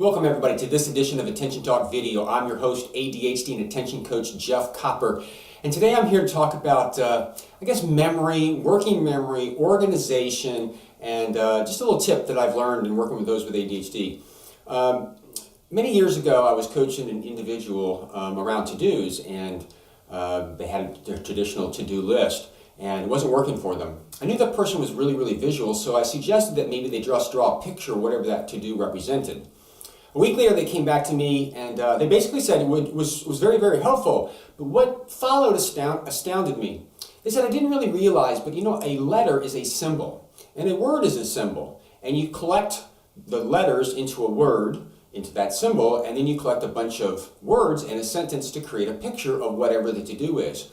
Welcome everybody to this edition of Attention Talk Video. I'm your host, ADHD and Attention Coach Jeff Copper. And today I'm here to talk about, memory, working memory, organization, and just a little tip that I've learned in working with those with ADHD. Many years ago, I was coaching an individual around to-dos, and they had their traditional to-do list, and it wasn't working for them. I knew that person was really visual, so I suggested that maybe they just draw a picture of whatever that to-do represented. A week later, they came back to me, and they basically said it was very helpful. But what followed astounded me. They said, I didn't really realize, but a letter is a symbol, and a word is a symbol. And you collect the letters into a word, into that symbol, and then you collect a bunch of words and a sentence to create a picture of whatever the to-do is.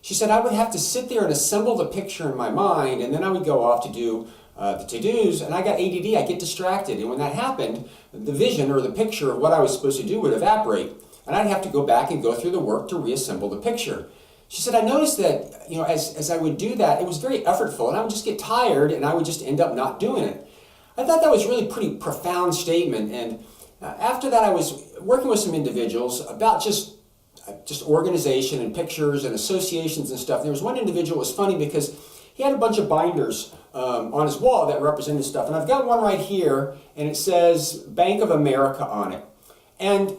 She said, I would have to sit there and assemble the picture in my mind, and then I would go off to do the to-dos, and I got ADD, I get distracted, and when that happened, the vision or the picture of what I was supposed to do would evaporate, and I'd have to go back and go through the work to reassemble the picture. She said, I noticed that, as I would do that, it was very effortful, and I would just get tired, and I would just end up not doing it. I thought that was really a pretty profound statement, and after that I was working with some individuals about just organization and pictures and associations and stuff. There was one individual, it was funny because he had a bunch of binders on his wall that represented stuff. And I've got one right here, and it says Bank of America on it. And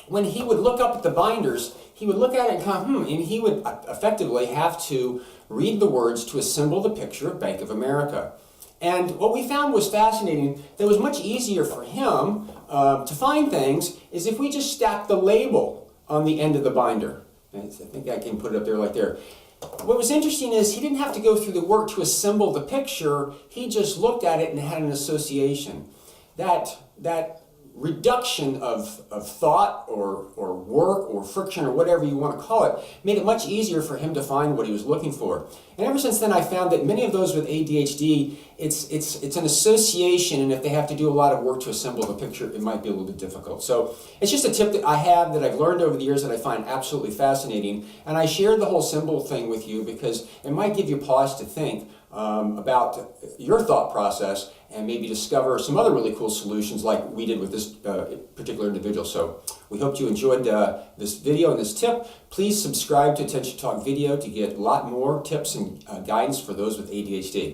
when he would look up at the binders, he would look at it and kind of, and he would effectively have to read the words to assemble the picture of Bank of America. And what we found was fascinating, that it was much easier for him to find things is if we just stacked the label on the end of the binder. And I think I can put it up there like there. What was interesting is he didn't have to go through the work to assemble the picture. He just looked at it and had an association. That reduction of thought or work or friction or whatever you want to call it made it much easier for him to find what he was looking for. And ever since then I found that many of those with ADHD, it's an association, and if they have to do a lot of work to assemble the picture, it might be a little bit difficult. So it's just a tip that I have that I've learned over the years that I find absolutely fascinating, and I shared the whole symbol thing with you because it might give you pause to think about your thought process and maybe discover some other really cool solutions like we did with this particular individual. So we hope you enjoyed this video and this tip. Please subscribe to Attention Talk Video to get a lot more tips and guidance for those with ADHD.